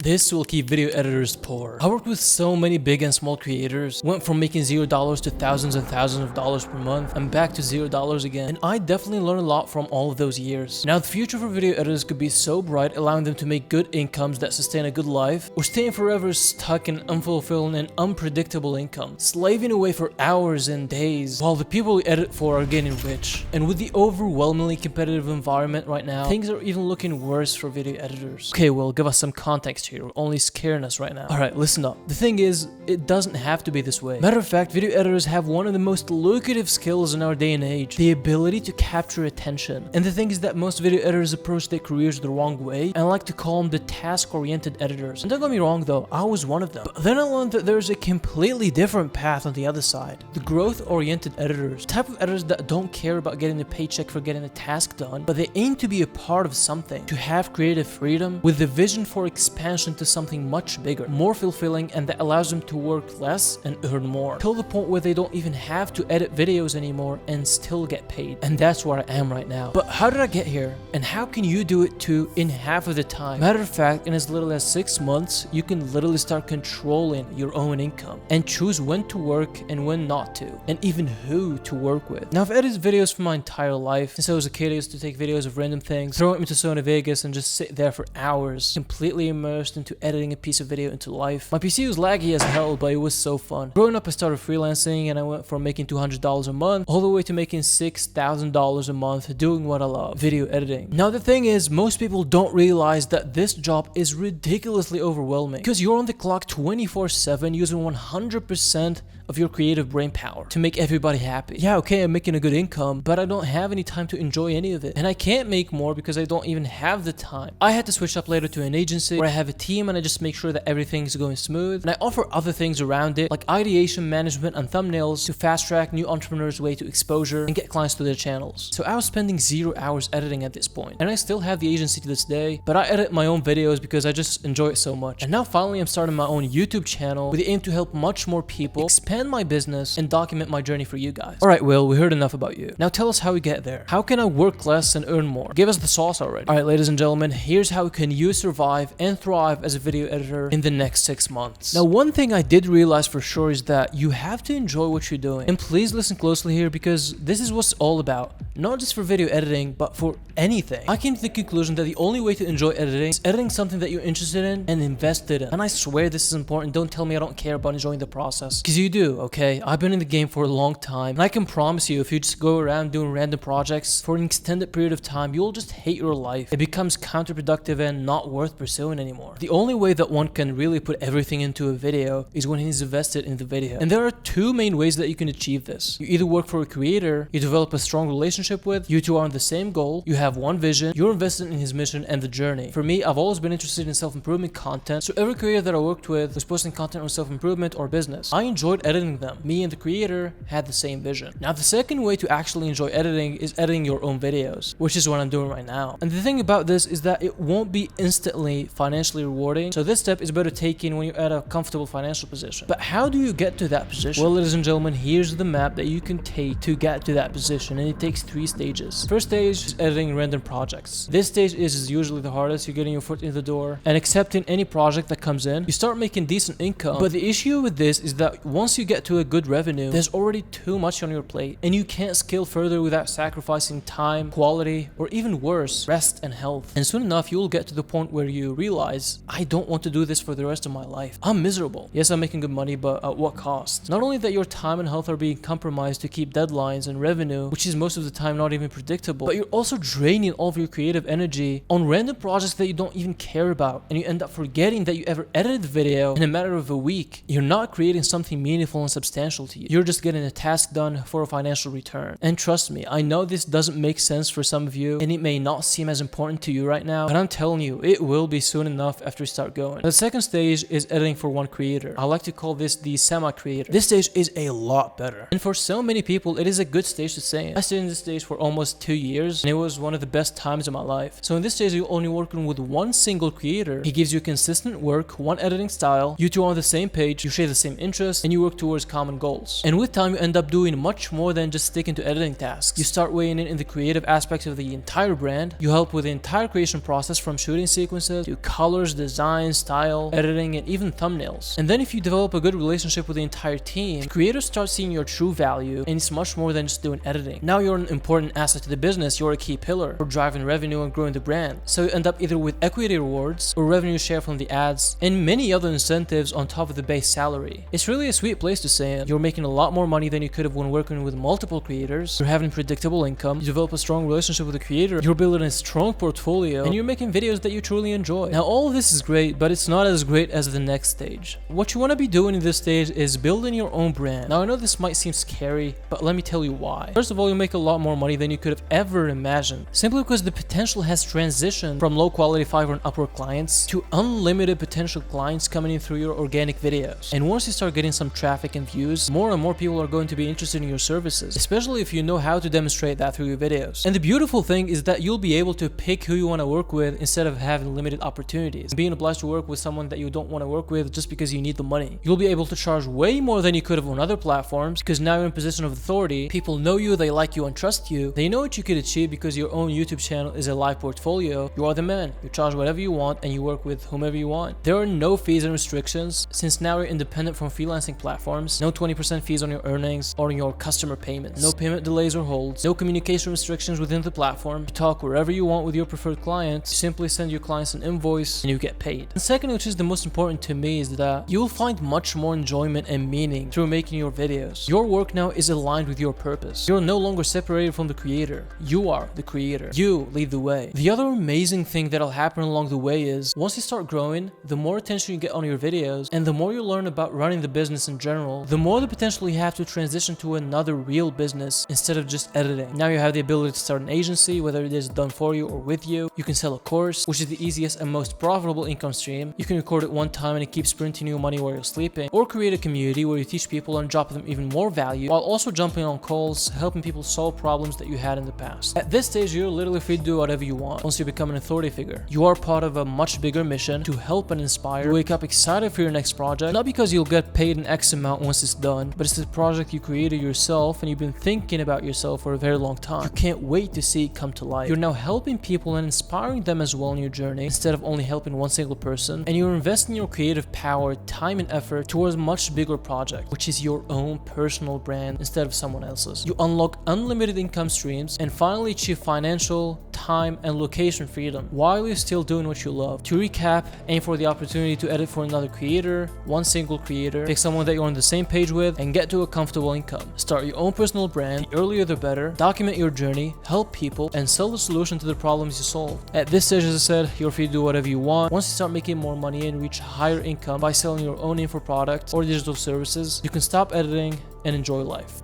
This will keep video editors poor. I worked with so many big and small creators, went from making $0 to thousands and thousands of dollars per month, and back to $0 again, and I definitely learned a lot from all of those years. Now the future for video editors could be so bright, allowing them to make good incomes that sustain a good life, or staying forever stuck in unfulfilling and unpredictable income, slaving away for hours and days, while the people we edit for are getting rich. And with the overwhelmingly competitive environment right now, things are even looking worse for video editors. Okay, well, give us some context here. We're only scaring us right now. Alright, listen up. The thing is, it doesn't have to be this way. Matter of fact, video editors have one of the most lucrative skills in our day and age, the ability to capture attention. And the thing is that most video editors approach their careers the wrong way, and I like to call them the task-oriented editors. And don't get me wrong though, I was one of them. But then I learned that there's a completely different path on the other side. The growth-oriented editors. The type of editors that don't care about getting a paycheck for getting a task done, but they aim to be a part of something, to have creative freedom with the vision for expansion to something much bigger, more fulfilling, and that allows them to work less and earn more, till the point where they don't even have to edit videos anymore and still get paid. And that's where I am right now. But how did I get here? And how can you do it too in half of the time? Matter of fact, in as little as 6 months, you can literally start controlling your own income and choose when to work and when not to, and even who to work with. Now I've edited videos for my entire life. Since I was a kid, I used to take videos of random things, throw them into Sony Vegas, and just sit there for hours, completely immersed into editing a piece of video into life. My PC was laggy as hell, but it was so fun. Growing up, I started freelancing, and I went from making $200 a month all the way to making $6,000 a month doing what I love, video editing. Now the thing is, most people don't realize that this job is ridiculously overwhelming because you're on the clock 24/7 using 100% of your creative brain power to make everybody happy. Yeah, okay, I'm making a good income, but I don't have any time to enjoy any of it. And I can't make more because I don't even have the time. I had to switch up later to an agency where I have a team and I just make sure that everything is going smooth. And I offer other things around it, like ideation management and thumbnails to fast track new entrepreneurs' way to exposure and get clients to their channels. So I was spending 0 hours editing at this point. And I still have the agency to this day, but I edit my own videos because I just enjoy it so much. And now finally I'm starting my own YouTube channel with the aim to help much more people, expand my business, and document my journey for you guys. Alright, Will, we heard enough about you. Now tell us how we get there. How can I work less and earn more? Give us the sauce already. Alright, ladies and gentlemen, here's how can you survive and thrive as a video editor in the next 6 months. Now, one thing I did realize for sure is that you have to enjoy what you're doing. And please listen closely here because this is what's all about. Not just for video editing, but for anything. I came to the conclusion that the only way to enjoy editing is editing something that you're interested in and invested in. And I swear this is important. Don't tell me I don't care about enjoying the process. Because you do, okay? I've been in the game for a long time. And I can promise you, if you just go around doing random projects for an extended period of time, you'll just hate your life. It becomes counterproductive and not worth pursuing anymore. The only way that one can really put everything into a video is when he's invested in the video. And there are two main ways that you can achieve this. You either work for a creator you develop a strong relationship with, you two are on the same goal, you have one vision, you're invested in his mission and the journey. For me, I've always been interested in self-improvement content, so every creator that I worked with was posting content on self-improvement or business. I enjoyed editing them. Me and the creator had the same vision. Now the second way to actually enjoy editing is editing your own videos, which is what I'm doing right now. And the thing about this is that it won't be instantly financially rewarding, so this step is better taken when you're at a comfortable financial position. But how do you get to that position? Well, ladies and gentlemen, here's the map that you can take to get to that position, and it takes 3 stages. First stage is editing random projects. This stage is usually the hardest. You're getting your foot in the door and accepting any project that comes in. You start making decent income, but the issue with this is that once you get to a good revenue, there's already too much on your plate, and you can't scale further without sacrificing time, quality, or even worse, rest and health. And soon enough, you'll get to the point where you realize, I don't want to do this for the rest of my life. I'm miserable. Yes, I'm making good money, but at what cost? Not only that your time and health are being compromised to keep deadlines and revenue, which is most of the time not even predictable, but you're also draining all of your creative energy on random projects that you don't even care about, and you end up forgetting that you ever edited the video in a matter of a week. You're not creating something meaningful and substantial to you. You're just getting a task done for a financial return. And trust me, I know this doesn't make sense for some of you, and it may not seem as important to you right now, but I'm telling you, it will be soon enough after you start going. The second stage is editing for one creator. I like to call this the semi-creator. This stage is a lot better, and for so many people, it is a good stage to stay in. I stayed in this stage for almost 2 years, and it was one of the best times of my life. So in this stage, you're only working with one single creator. He gives you consistent work, one editing style, you two are on the same page, you share the same interests, and you work towards common goals. And with time, you end up doing much more than just sticking to editing tasks. You start weighing in the creative aspects of the entire brand. You help with the entire creation process from shooting sequences to colors, design, style, editing, and even thumbnails. And then if you develop a good relationship with the entire team, creators start seeing your true value, and it's much more than just doing editing. Now you're an important asset to the business, you're a key pillar for driving revenue and growing the brand. So you end up either with equity rewards or revenue share from the ads and many other incentives on top of the base salary. It's really a sweet place to stay in. You're making a lot more money than you could have when working with multiple creators. You're having predictable income, you develop a strong relationship with the creator, you're building a strong portfolio, and you're making videos that you truly enjoy. Now all of this is great, but it's not as great as the next stage. What you want to be doing in this stage is building your own brand. Now I know this might seem scary, but let me tell you why. First of all, you make a lot more money than you could have ever imagined, simply because the potential has transitioned from low quality Fiverr and Upwork clients to unlimited potential clients coming in through your organic videos. And once you start getting some traffic and views, more and more people are going to be interested in your services, especially if you know how to demonstrate that through your videos. And the beautiful thing is that you'll be able to pick who you want to work with instead of having limited opportunities, being obliged to work with someone that you don't want to work with just because you need the money. You'll be able to charge way more than you could have on other platforms because now you're in a position of authority. People know you, they like you and trust you. They know what you could achieve because your own YouTube channel is a live portfolio. You are the man. You charge whatever you want and you work with whomever you want. There are no fees and restrictions since now you're independent from freelancing platforms. No 20% fees on your earnings or on your customer payments. No payment delays or holds. No communication restrictions within the platform. You talk wherever you want with your preferred clients. You simply send your clients an invoice and you get paid. And second, which is the most important to me, is that you'll find much more enjoyment and meaning through making your videos. Your work now is aligned with your purpose. You're no longer separated from the creator. You are the creator. You lead the way. The other amazing thing that'll happen along the way is once you start growing, the more attention you get on your videos and the more you learn about running the business in general, the more the potential you have to transition to another real business instead of just editing. Now you have the ability to start an agency, whether it is done for you or with you. You can sell a course, which is the easiest and most profitable income stream. You can record it one time and it keeps printing you money while you're sleeping, or create a community where you teach people and drop them even more value while also jumping on calls, helping people solve problems that you had in the past. At this stage, you're literally free to do whatever you want once you become an authority figure. You are part of a much bigger mission to help and inspire. You wake up excited for your next project, not because you'll get paid an X amount once it's done, but it's a project you created yourself and you've been thinking about yourself for a very long time. You can't wait to see it come to life. You're now helping people and inspiring them as well in your journey instead of only helping one single person, and you're investing your creative power, time, and effort towards a much bigger project, which is your own personal brand instead of someone else's. You unlock unlimited income streams and finally achieve financial, time, and location freedom while you're still doing what you love. To recap, aim for the opportunity to edit for another creator, one single creator, pick someone that you're on the same page with, and get to a comfortable income. Start your own personal brand, the earlier the better, document your journey, help people, and sell the solution to the problems you solved. At this stage, as I said, you're free to do whatever you want. Once you start making more money and reach higher income by selling your own info products or digital services, you can stop editing and enjoy life.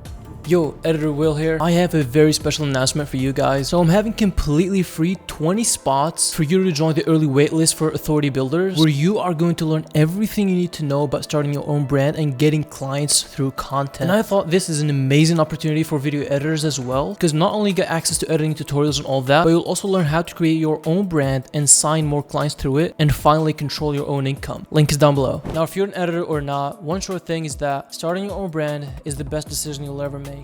Yo, Editor Will here. I have a very special announcement for you guys. So I'm having completely free 20 spots for you to join the early waitlist for Authority Builders, where you are going to learn everything you need to know about starting your own brand and getting clients through content. And I thought this is an amazing opportunity for video editors as well, because not only get access to editing tutorials and all that, but you'll also learn how to create your own brand and sign more clients through it, and finally control your own income. Link is down below. Now, if you're an editor or not, one short thing is that starting your own brand is the best decision you'll ever make.